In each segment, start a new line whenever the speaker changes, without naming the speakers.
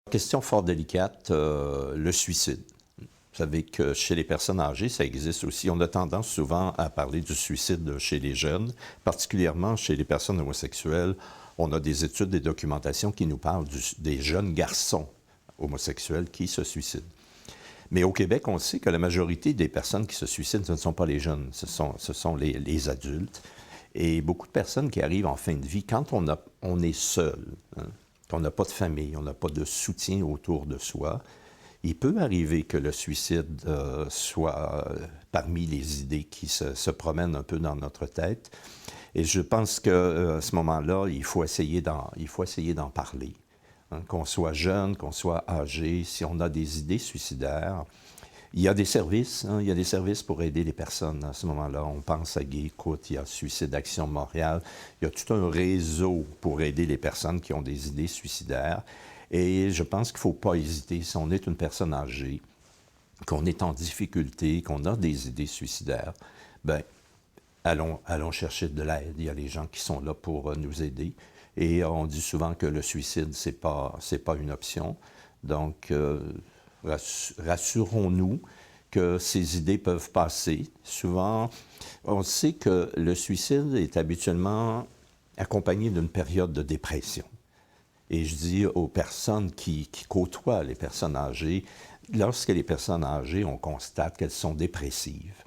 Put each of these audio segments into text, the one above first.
Question fort délicate, le suicide. Vous savez que chez les personnes âgées, ça existe aussi. On a tendance souvent à parler du suicide chez les jeunes, particulièrement chez les personnes homosexuelles. On a des études, des documentations qui nous parlent des jeunes garçons homosexuels qui se suicident. Mais au Québec, on sait que la majorité des personnes qui se suicident, ce ne sont pas les jeunes, ce sont les adultes. Et beaucoup de personnes qui arrivent en fin de vie, quand on est seul, hein, qu'on n'a pas de famille, on n'a pas de soutien autour de soi, il peut arriver que le suicide soit parmi les idées qui se promènent un peu dans notre tête. Et je pense qu'à ce moment-là, il faut essayer d'en parler. Hein, qu'on soit jeune, qu'on soit âgé, si on a des idées suicidaires, il y a des services, hein, il y a des services pour aider les personnes à ce moment-là. On pense à Gay Écoute, il y a Suicide Action Montréal. Il y a tout un réseau pour aider les personnes qui ont des idées suicidaires. Et je pense qu'il ne faut pas hésiter, si on est une personne âgée, qu'on est en difficulté, qu'on a des idées suicidaires, bien, allons chercher de l'aide. Il y a les gens qui sont là pour nous aider. Et on dit souvent que le suicide, c'est pas une option. Donc, rassurons-nous que ces idées peuvent passer. Souvent, on sait que le suicide est habituellement accompagné d'une période de dépression. Et je dis aux personnes qui côtoient les personnes âgées, lorsque les personnes âgées, on constate qu'elles sont dépressives.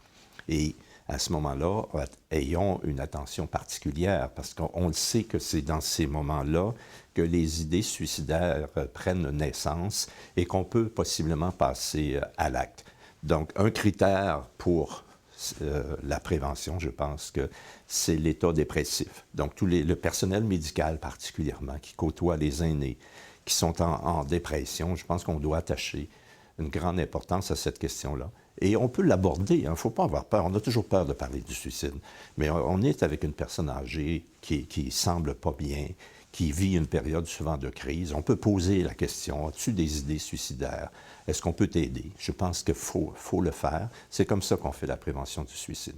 Et à ce moment-là, ayons une attention particulière, parce qu'on le sait que c'est dans ces moments-là que les idées suicidaires prennent naissance et qu'on peut possiblement passer à l'acte. Donc, un critère pour la prévention, je pense que c'est l'état dépressif. Donc, le personnel médical particulièrement, qui côtoie les aînés, qui sont en dépression, je pense qu'on doit attacher une grande importance à cette question-là. Et on peut l'aborder, il ne faut pas avoir peur. On a toujours peur de parler du suicide. Mais on est avec une personne âgée qui semble pas bien, qui vit une période souvent de crise. On peut poser la question, as-tu des idées suicidaires? Est-ce qu'on peut t'aider? Je pense qu'il faut le faire. C'est comme ça qu'on fait la prévention du suicide.